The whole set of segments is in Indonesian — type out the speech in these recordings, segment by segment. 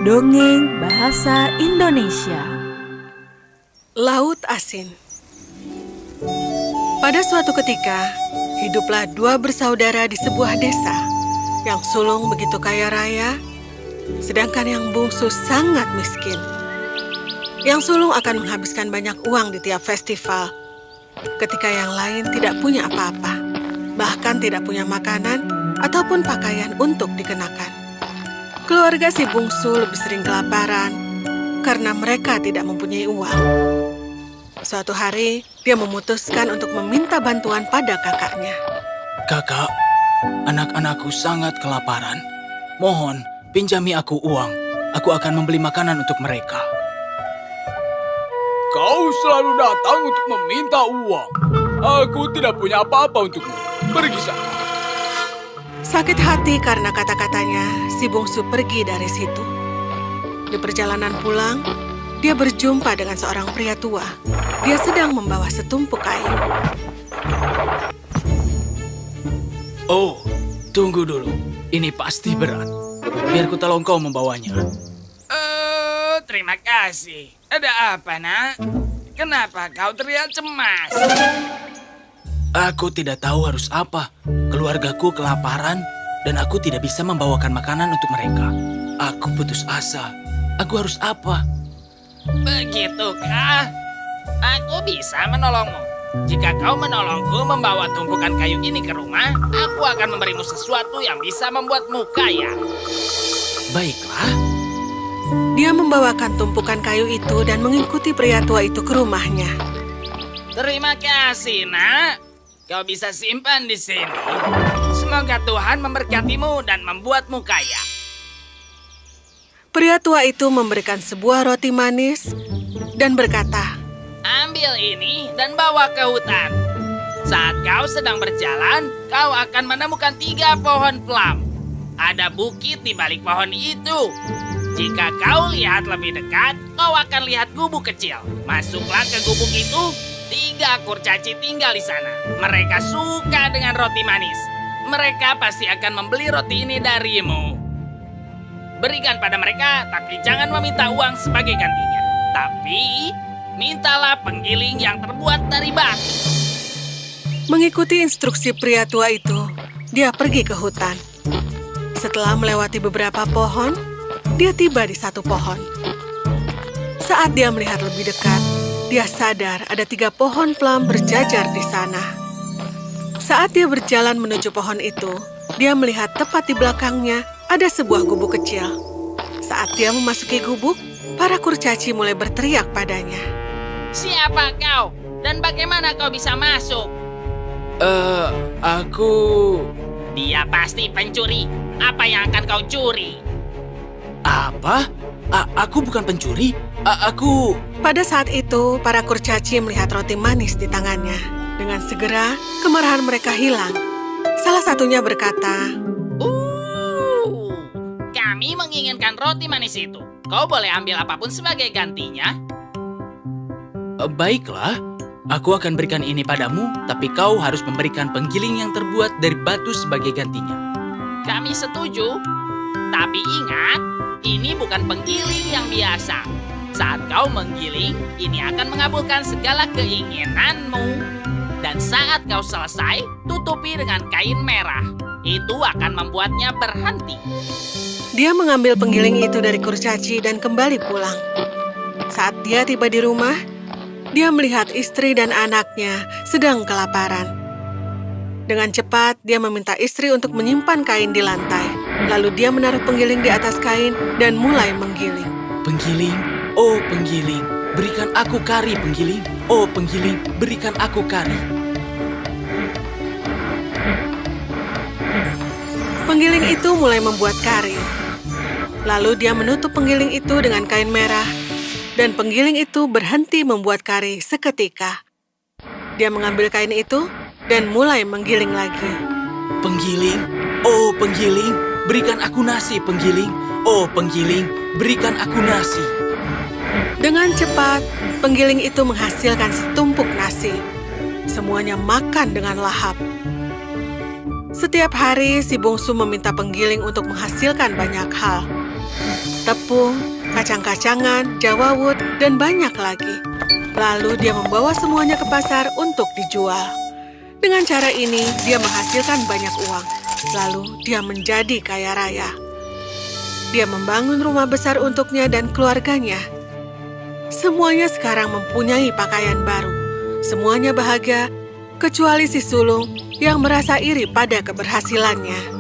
Dongeng Bahasa Indonesia. Laut Asin. Pada suatu ketika, hiduplah dua bersaudara di sebuah desa. Yang sulung begitu kaya raya, sedangkan yang bungsu sangat miskin. Yang sulung akan menghabiskan banyak uang di tiap festival, ketika yang lain tidak punya apa-apa, bahkan tidak punya makanan ataupun pakaian untuk dikenakan. Keluarga si bungsu lebih sering kelaparan karena mereka tidak mempunyai uang. Suatu hari, dia memutuskan untuk meminta bantuan pada kakaknya. Kakak, anak-anakku sangat kelaparan. Mohon, pinjami aku uang. Aku akan membeli makanan untuk mereka. Kau selalu datang untuk meminta uang. Aku tidak punya apa-apa untukmu. Pergi sana. Sakit hati karena kata-katanya, si bungsu pergi dari situ. Di perjalanan pulang, dia berjumpa dengan seorang pria tua. Dia sedang membawa setumpuk kayu. Oh, tunggu dulu. Ini pasti berat. Biar ku tolong kau membawanya. Terima kasih. Ada apa, nak? Kenapa kau terlihat cemas? Aku tidak tahu harus apa. Keluargaku kelaparan dan aku tidak bisa membawakan makanan untuk mereka. Aku putus asa. Aku harus apa? Begitukah? Aku bisa menolongmu. Jika kau menolongku membawa tumpukan kayu ini ke rumah, aku akan memberimu sesuatu yang bisa membuatmu kaya. Baiklah. Dia membawakan tumpukan kayu itu dan mengikuti pria tua itu ke rumahnya. Terima kasih, nak. Kau bisa simpan di sini. Semoga Tuhan memberkatimu dan membuatmu kaya. Pria tua itu memberikan sebuah roti manis dan berkata, Ambil ini dan bawa ke hutan. Saat kau sedang berjalan, kau akan menemukan 3 pohon plum. Ada bukit di balik pohon itu. Jika kau lihat lebih dekat, kau akan lihat gubuk kecil. Masuklah ke gubuk itu, 3 kurcaci tinggal di sana. Mereka suka dengan roti manis. Mereka pasti akan membeli roti ini darimu. Berikan pada mereka, tapi jangan meminta uang sebagai gantinya. Tapi, mintalah penggiling yang terbuat dari batu. Mengikuti instruksi pria tua itu, dia pergi ke hutan. Setelah melewati beberapa pohon, dia tiba di satu pohon. Saat dia melihat lebih dekat, dia sadar ada 3 pohon plum berjajar di sana. Saat dia berjalan menuju pohon itu, dia melihat tepat di belakangnya ada sebuah gubuk kecil. Saat dia memasuki gubuk, para kurcaci mulai berteriak padanya. Siapa kau? Dan bagaimana kau bisa masuk? Aku... Dia pasti pencuri. Apa yang akan kau curi? Apa? Aku bukan pencuri. Aku... Pada saat itu, para kurcaci melihat roti manis di tangannya. Dengan segera, kemarahan mereka hilang. Salah satunya berkata, Kami menginginkan roti manis itu. Kau boleh ambil apapun sebagai gantinya. Baiklah. Aku akan berikan ini padamu, tapi kau harus memberikan penggiling yang terbuat dari batu sebagai gantinya. Kami setuju. Tapi ingat, ini bukan penggiling yang biasa. Saat kau menggiling, ini akan mengabulkan segala keinginanmu. Dan saat kau selesai, tutupi dengan kain merah. Itu akan membuatnya berhenti. dia mengambil penggiling itu dari kurcaci dan kembali pulang. Saat dia tiba di rumah, dia melihat istri dan anaknya sedang kelaparan. Dengan cepat, dia meminta istri untuk menyimpan kain di lantai. Lalu dia menaruh penggiling di atas kain dan mulai menggiling. Penggiling, oh penggiling, berikan aku kari penggiling. Oh penggiling, berikan aku kari. Penggiling itu mulai membuat kari. Lalu dia menutup penggiling itu dengan kain merah. Dan penggiling itu berhenti membuat kari seketika. Dia mengambil kain itu dan mulai menggiling lagi. Penggiling, oh penggiling, berikan aku nasi penggiling. Oh penggiling, berikan aku nasi. Dengan cepat, penggiling itu menghasilkan setumpuk nasi. Semuanya makan dengan lahap. Setiap hari si bungsu meminta penggiling untuk menghasilkan banyak hal. Tepung, kacang-kacangan, jawawut, dan banyak lagi. Lalu dia membawa semuanya ke pasar untuk dijual. Dengan cara ini, dia menghasilkan banyak uang. Lalu dia menjadi kaya raya. Dia membangun rumah besar untuknya dan keluarganya. Semuanya sekarang mempunyai pakaian baru. Semuanya bahagia, kecuali si sulung yang merasa iri pada keberhasilannya.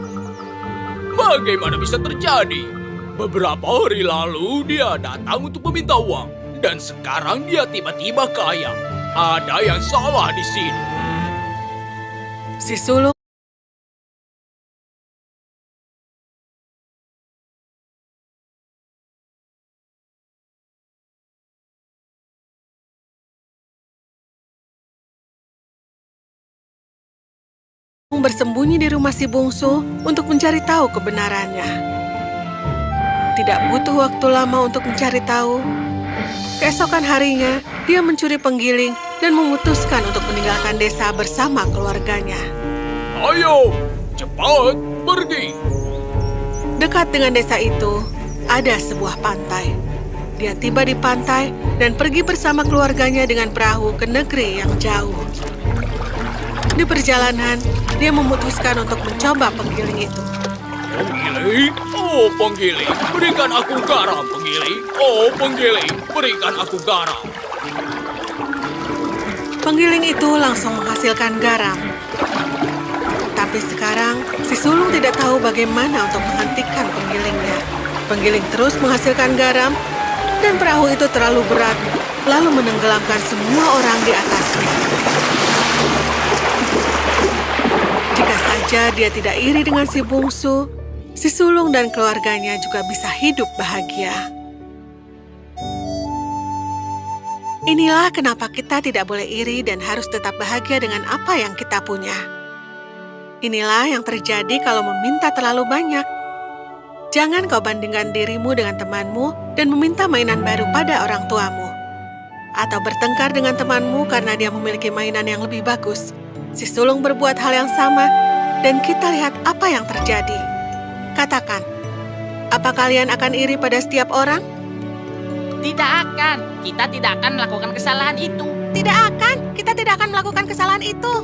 Bagaimana bisa terjadi? Beberapa hari lalu dia datang untuk meminta uang. Dan sekarang dia tiba-tiba kaya. Ada yang salah di sini. Si sulung bersembunyi di rumah si bungsu untuk mencari tahu kebenarannya. Tidak butuh waktu lama untuk mencari tahu. Keesokan harinya, dia mencuri penggiling dan memutuskan untuk meninggalkan desa bersama keluarganya. Ayo, cepat pergi. Dekat dengan desa itu, ada sebuah pantai. Dia tiba di pantai dan pergi bersama keluarganya dengan perahu ke negeri yang jauh. Di perjalanan, dia memutuskan untuk mencoba penggiling itu. Penggiling? Oh, penggiling, berikan aku garam, penggiling. Oh, penggiling, berikan aku garam. Penggiling itu langsung menghasilkan garam. Tapi sekarang, si sulung tidak tahu bagaimana untuk menghentikan penggilingnya. Penggiling terus menghasilkan garam, dan perahu itu terlalu berat, lalu menenggelamkan semua orang di atasnya. Jika saja dia tidak iri dengan si bungsu, si sulung dan keluarganya juga bisa hidup bahagia. Inilah kenapa kita tidak boleh iri dan harus tetap bahagia dengan apa yang kita punya. Inilah yang terjadi kalau meminta terlalu banyak. Jangan kau bandingkan dirimu dengan temanmu dan meminta mainan baru pada orang tuamu. Atau bertengkar dengan temanmu karena dia memiliki mainan yang lebih bagus. Si sulung berbuat hal yang sama, dan kita lihat apa yang terjadi. Katakan, apa kalian akan iri pada setiap orang? Tidak akan. Kita tidak akan melakukan kesalahan itu. Tidak akan, kita tidak akan melakukan kesalahan itu.